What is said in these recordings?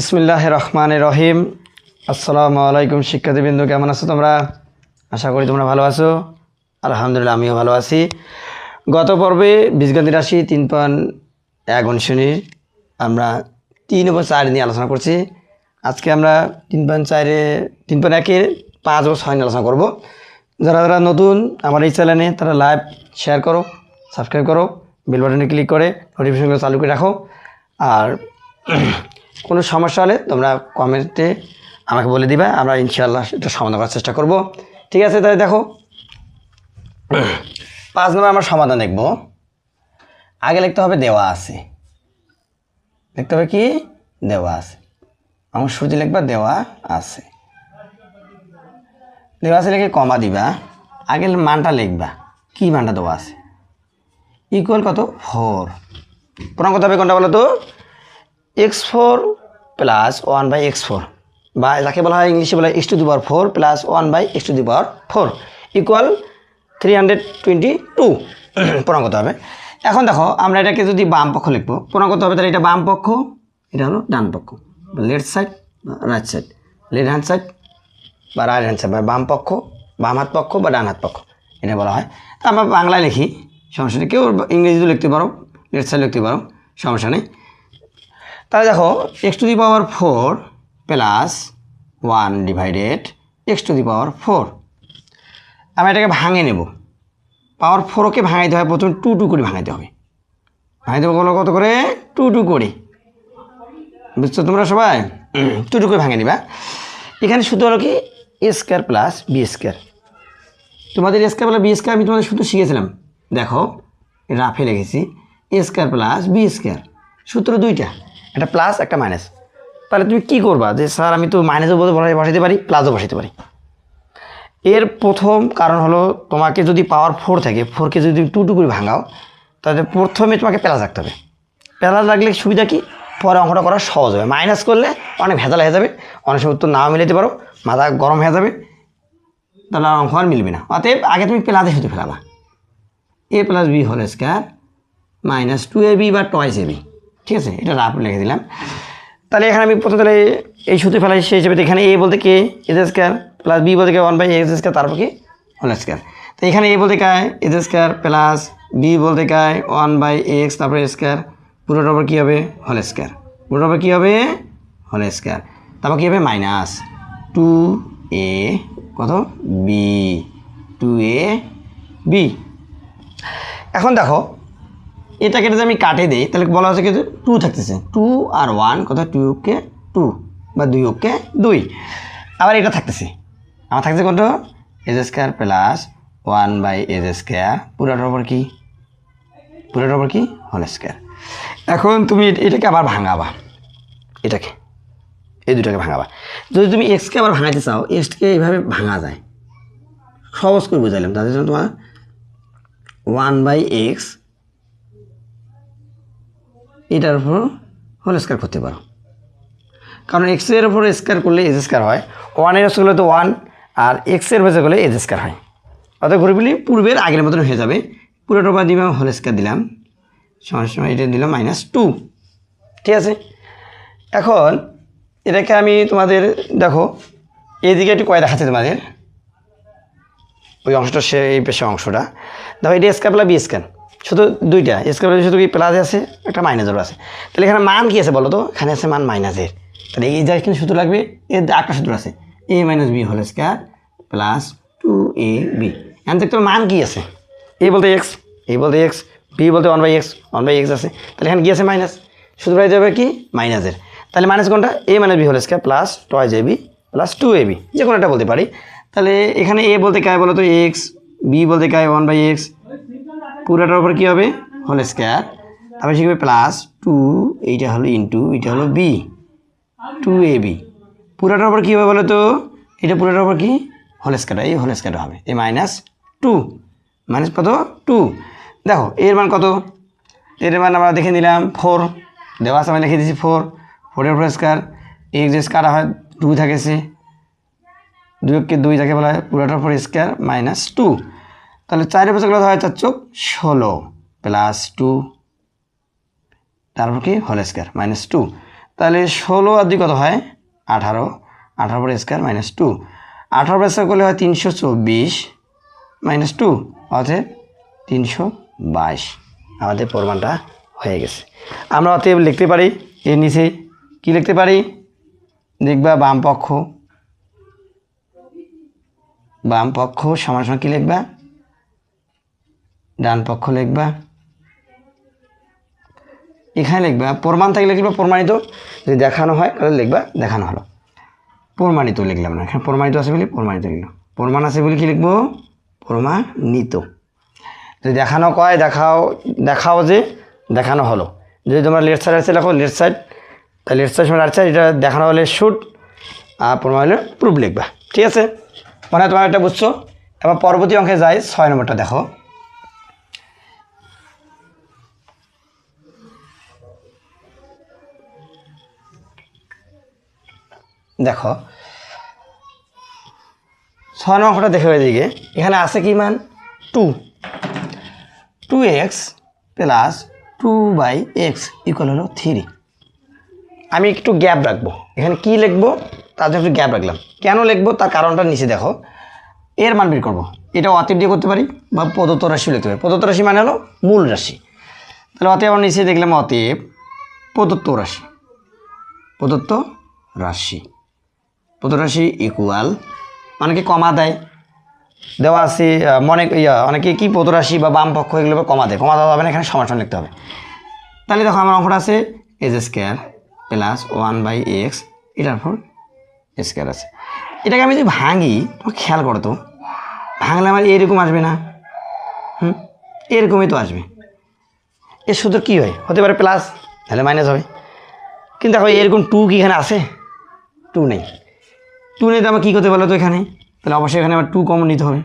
বিসমিল্লাহির রহমানির রহিম। আসসালামু আলাইকুম শিক্ষার্থীবৃন্দ, কেমন আছো তোমরা? আশা করি তোমরা ভালো আছো। আলহামদুলিল্লাহ, আমিও ভালো আছি। গত পর্বে বীজগণিত রাশি 3.1 অনুশীলনীর আমরা 3 ও 4 নিয়ে আলোচনা করছি। আজকে আমরা 3.1-এর 5 ও 6 নিয়ে আলোচনা করব। যারা যারা নতুন আমার এই চ্যানেলে, তারা লাইভ শেয়ার করো, সাবস্ক্রাইব করো, বেল বাটনে ক্লিক করে নোটিফিকেশনগুলো চালু করে রাখো। আর কোনো সমস্যা হলে তোমরা কমেন্টে আমাকে বলে দিবা, আমরা ইনশাআল্লাহ এটা সমাধান করার চেষ্টা করব। ঠিক আছে, তাই দেখো 5 নম্বর আমরা সমাধান দেখব। আগে লিখতে হবে দেওয়া আছে, লিখতে হবে কি দেওয়া আছে। আমার শুরুতে লিখবা দেওয়া আছে, দেওয়া আছে লিখে কমা দিবা, আগে মানটা লিখবা, কি মানটা দেওয়া আছে, ইকুয়াল কত 4। প্রমাণ করতে হবে কোনটা বলো তো, x4 প্লাস 1/x4, বা যাকে বলা হয় ইংলিশে বলা হয় x⁴ প্লাস 1/x⁴ ইকুয়াল 322 প্রমাণ করতে হবে। এখন দেখো আমরা এটাকে যদি বাম পক্ষ লিখবো, প্রমাণ করতে হবে, তাহলে এটা বাম পক্ষ, এটা হলো ডান পক্ষ, লেফট সাইড বা right side, left hand side বা রাইট হ্যান্ড সাইড, বা বাম পক্ষ, বাম হাত পক্ষ বা ডান হাত পক্ষ, এটা বলা হয়। তা আমরা বাংলায় লিখি, সমস্যা নেই। কেউ ইংরেজিতেও লিখতে পারো, লেফট সাইড লিখতে পারো, সমস্যা নেই। তাহলে দেখো x⁴ প্লাস 1/x⁴। আমি এটাকে ভাঙে নেব, পাওয়ার 4কে ভাঙাইতে হয়, প্রথমে 2 করে ভাঙাইতে হবে। ভাঙাইতে হবে কত করে, 2 করে, বুঝছো তোমরা সবাই? 2 করে ভাঙে নিবা। এখানে শুধু হলো কি a² প্লাস b²। তোমাদের a² প্লাস b² আমি তোমাদের শুধু শিখেছিলাম, দেখো রাফে লিখেছি a² প্লাস b², সূত্র দুইটা, একটা প্লাস একটা মাইনাস। তাহলে তুমি কি করবা, যে স্যার আমি তো মাইনাসও বসাইতে পারি, প্লাসও বসাইতে পারি। এর প্রথম কারণ হলো, তোমাকে যদি পাওয়ার 4 থাকে, 4কে যদি তুমি 2 করে ভাঙাও, তাহলে প্রথমে তোমাকে প্লাস রাখতে হবে। প্লাস রাখলে সুবিধা কি, পরে অঙ্কটা করা সহজ হবে। মাইনাস করলে অনেক ভেজাল হয়ে যাবে, অনেক সময় উত্তর নাও মিলাতে পারো, মাথা গরম হয়ে যাবে, তাহলে অঙ্ক আর মিলবে না। অতএব আগে তুমি প্লাসে শুধু ফেলাবা, a + b² মাইনাস 2ab বা 2ab। ঠিক আছে, এটা রাফ লিখে দিলাম। তাহলে এখানে আমি প্রথমে তাহলে এই সূত্রে ফেলাই, সেই হিসেবে এখানে a বলতে কে a² প্লাস b বলতে কে 1/x², তারপর কি হোল²। তো এখানে a বলতে কায় a² প্লাস b বলতে কায় 1/x, তারপরে স্কোয়ার, পুরোটার উপর কী হবে হোল², পুরোটার উপর কী হবে হোল², তারপর কী হবে মাইনাস 2a কত b, 2ab। এখন দেখো এটাকে যদি আমি কাটে দিই, তাহলে বলা হচ্ছে কিন্তু 2 থাকতেছে, 2 আর 1 কত, 2কে 2 বা 2কে 2। আবার এটা থাকতেছে, আমার থাকছে কত a² প্লাস 1/a², পুরোটার উপর কি, পুরোটার উপর কি হোল²। এখন তুমি এটাকে আবার ভাঙাবা, এটাকে এই দুটাকে ভাঙাবা। যদি তুমি এক্সকে আবার ভাঙাইতে চাও, এক্সকে এইভাবে ভাঙা যায়, সহজ করে বুঝাইলাম, তাদের জন্য তোমার 1/x এটার উপর হোল² করতে পারো, কারণ এক্সের উপর স্কোয়ার করলে a² হয়, 1-এর স্কোয়ার করলে তো 1, আর এক্সের বেজে করলে a² হয়। অর্থাৎ ঘুরে পূর্বের আগের মতন হয়ে যাবে। পুরোটা বা দিলাম হোল² দিলাম, সময় এটা দিলাম -2। ঠিক আছে, এখন এটাকে আমি তোমাদের দেখো এইদিকে একটু কয় দেখাচ্ছি তোমাদের, ওই অংশটা সে এই পেশা অংশটা দেখো, এটা a² প্লাস b², শুধু দুইটা a² শুধু কি প্লাস আছে, একটা মাইনাসেরও আছে। তাহলে এখানে মান কি আছে বলো তো, এখানে আছে মান মাইনাসের। তাহলে এই জায়গায় কিন্তু সূত্র লাগবে, এর একটা সূত্র আছে a - b² প্লাস 2ab। এখন দেখতে মান কি আছে, a বলতে x, b বলতে 1/x আছে, তাহলে এখানে কি আছে মাইনাস, সূত্র হয়ে যাবে কি মাইনাসের। তাহলে মাইনাস কোনটা, a - b² plus 2ab plus 2ab, যে কোনো একটা বলতে পারি। তাহলে এখানে a বলতে কায় বলো তো x, b বলতে কায় 1/x, পুরোটার উপর কী হবে হোল², তারপরে শিখবে প্লাস 2, এইটা হলো ইন্টু, এটা হলো b, 2ab, পুরোটার উপর কী হবে বলো তো, এটা পুরোটার উপর কি হোল², এই হোল² হবে, এই -2, মাইনাস কত 2। দেখো এর মান কত, এর মান আমরা দেখে নিলাম 4, দেওয়া আছে, আমি লিখে দিয়েছি 4-এর উপর স্কোয়ার, x কাটা হয় 2 থাকেছে, 2কে 2 যাকে বলা হয়, পুরোটার উপর স্কোয়ার -2। তাহলে 4-এর উপর হয় 4 × 16 প্লাস 2, তারপর কি হোল² -2। তাহলে 16 আর 2 কত হয় 18, 18 পর স্কয়ার মাইনাস 2, 18 পর স্কয়ার করলে হয় 324 মাইনাস 2 অতএব 322। আমাদের প্রমাণটা হয়ে গেছে। আমরা অতএব লিখতে পারি এর নিচে কি লিখতে পারি, দেখবা বাম পক্ষ সমান সমান কি লিখবা, ডান পক্ষ লিখবা, এখানে লিখবা প্রমাণ থাকলে লিখবা প্রমাণিত, যদি দেখানো হয় তাহলে লিখবা দেখানো হলো। প্রমাণিত লিখলাম না, এখানে প্রমাণিত আছে বলে প্রমাণিত লিখলাম, প্রমাণ আছে বলে কি লিখবো প্রমাণিত। যদি দেখানো কয় দেখাও যে দেখানো হলো। যদি তোমরা লেফট সাইড আছে লেখো লেফট সাইড, তাহলে লেফট সাইড রাইট সাইড, এটা দেখানো হলে শুট আর প্রমাণ হলে প্রুফ লিখবা। ঠিক আছে, মানে তোমরা এটা বুঝছো। এবার পরবর্তী অঙ্কে যাই, 6 নম্বরটা দেখো। দেখো 6 নম্বরটা দেখে এদিকে এখানে আছে কি মান 2x প্লাস 2/x ইকুয়াল হলো 3। আমি একটু গ্যাপ রাখবো, এখানে কি লিখবো তার জন্য একটু গ্যাপ রাখলাম। কেন লিখবো তার কারণটা নিচে দেখো। এর মান বের করবো, এটা অতএব দিয়ে করতে পারি বা প্রদত্ত রাশি লিখতে পারি। প্রদত্ত রাশি মানে হলো মূল রাশি। তাহলে অতএব আমরা নিচে দেখলাম অতএব প্রদত্ত রাশি ইকুয়াল, অনেকে কমা দেওয়া আছে অনেকে কি প্রদত্ত রাশি বা বাম পক্ষ এগুলো কমা দেওয়া হবে না, এখানে সমান লিখতে হবে। তাহলে দেখো আমার অঙ্কটা আছে এজ স্কয়ার প্লাস 1/x এটার পর স্কয়ার আছে। এটাকে আমি যদি ভাঙি তোমার খেয়াল করো তো, ভাঙলে আমার এরকম আসবে না, এরকমই তো আসবে। এর সূত্র কী হয়, হতে পারে প্লাস তাহলে মাইনাস হবে। কিন্তু দেখো এরকম 2 কি এখানে আছে, 2 নেই। 2 নেই তো আমার কী করতে বলো তো এখানে, তাহলে অবশ্যই এখানে আবার 2 কমন নিতে হবে।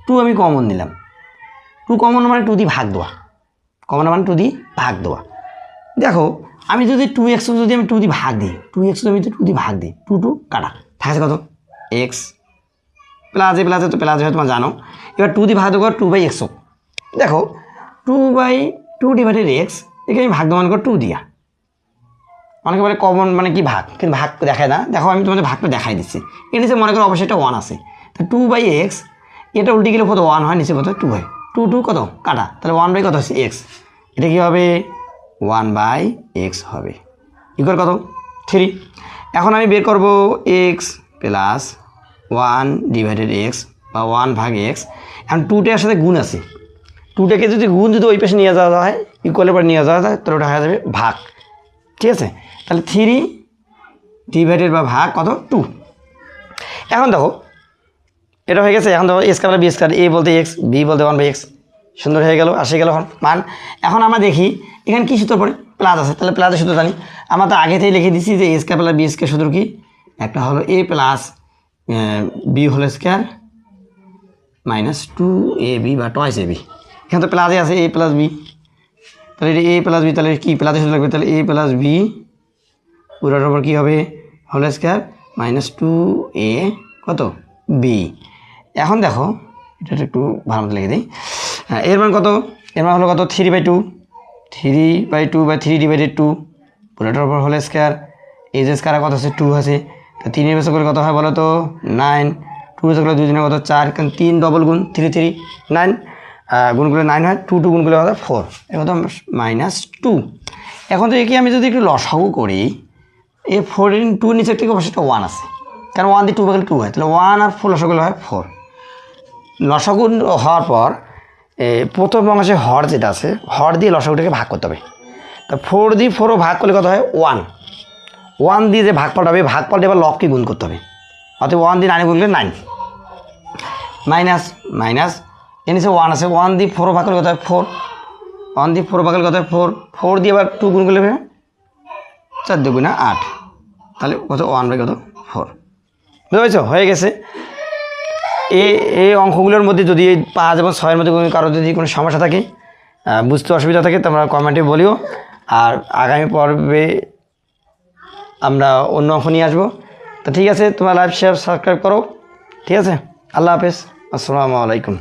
2 আমি কমন নিলাম, 2 কমন মানে 2 দিয়ে ভাগ দেওয়া, কমন মানে 2 দিয়ে ভাগ দেওয়া। দেখো আমি যদি 2x যদি আমি 2 দিয়ে ভাগ দিই, 2x আমি যদি 2 দিয়ে ভাগ দিই, 2 কাটা থাকে কত x প্লাসে তো প্লাসে হয় তোমরা জানো। এবার 2 দিয়ে ভাগ দেবো 2/x। দেখো 2/2 ডিভাইডেড x, একে আমি ভাগ দেওয়ান করো 2 দিয়া। অনেকে বলে কমন মানে কি ভাগ, কিন্তু ভাগ দেখায় না। দেখো আমি তোমাদের ভাগটা দেখাই দিচ্ছি। এর নিচে মনে করো অবশ্যই এটা 1 আছে, তা 2/x এটা উল্টে গেলে কত 1 হয়, নিচে কত 2 হয়। 2 কত কাটা, তাহলে 1/, কত হচ্ছে x, এটা কি হবে 1/x হবে ইকুয়াল কত 3। এখন আমি বের করব x প্লাস 1 ডিভাইডেড x বা 1/x। এখন 2টার সাথে গুণ আছে, 2টাকে যদি গুণ যদি ওই পাশে নিয়ে যাওয়া হয়, ইকুয়ালের পর নিয়ে যাওয়া যায়, তাহলে ওটা হয়ে যাবে ভাগ। ঠিক আছে, তাহলে 3 ডিভাইডেড বা ভাগ কত 2। এখন দেখো এটা হয়ে গেছে। এখন দেখো এ স্কয়ার বি স্কয়ার, এ বলতে x, বি বলতে 1/x, সুন্দর হয়ে গেল, আসে গেল মান। এখন আমরা দেখি এখানে কী সূত্র পড়ে, প্লাস আছে, তাহলে প্লাসের সূত্র জানি। আমরা তো আগে থেকে লিখে দিচ্ছি যে a square plus b square সূত্র কি, একটা হলো a plus b whole square minus 2ab বা টয়েস ab। এখানে তো প্লাসে আছে a প্লাস বি, তাহলে এটা a প্লাস বি, তাহলে কি প্লাসের সূত্র লাগবে, তাহলে a প্লাস বি পুরোটার উপর কী হবে হোল স্কয়ার মাইনাস 2a কত বি। এখন দেখো এটা একটু ভালো মতো লিখে দিই। এর মান কত, এর মান হলো কত 3/2 বা 3 ডিভাইডেড 2 পুরোটার উপর হোল স্কয়ার, এজ স্কয়ার কত আছে 2 আছে, তো 3 এর বছর করে কত হয় বলো তো 9, 2 বছর করে 2 দিনে কত 4, কারণ 3 ডবল গুণ 3 9 গুণ করলে 9 হয়, 2 গুণ করলে কত 4, এ কত -2। এখন তো একে আমি যদি একটু লসাগু করি, এই 4 2 নিচের থেকে অবশ্যই 1 আছে, কারণ 1 দিয়ে 2 ভাগলে 2 হয়, তাহলে 1 আর 4 লসাগু হয় 4। লসাগু হওয়ার পর প্রথম অংশে হর যেটা আছে, হর দিয়ে লসাগুটাকে ভাগ করতে হবে। তা 4 দিয়ে 4ও ভাগ করলে কত হয় 1 দিয়ে যে ভাগফলটা হবে, ভাগফলটা এবার লবকে গুণ করতে হবে। অর্থাৎ 1 দিয়ে 9 গুণ করলে 9 মাইনাস এর নিচে 1 আছে, 1 দিয়ে 4ও ভাগ করলে কত হয় 4, 1 দিয়ে 4 ভাগ করলে কত হয় 4 দিয়ে আবার 2 গুণ করলে 4 2 গুণে 8, তাহলে কত 1/কত 4। বুঝতে পেরেছো, হয়ে গেছে। এই অঙ্কগুলোর মধ্যে যদি 5 এবং 6 মধ্যে কারো যদি কোনো সমস্যা থাকে, বুঝতে অসুবিধা থাকে, তোমরা কমেন্টে বলিও। আর আগামী পর্বে আমরা অন্য অঙ্ক নিয়ে আসবো। তো ঠিক আছে, তোমরা লাইভ শেয়ার সাবস্ক্রাইব করো। ঠিক আছে, আল্লাহ হাফেজ, আসসালামু আলাইকুম।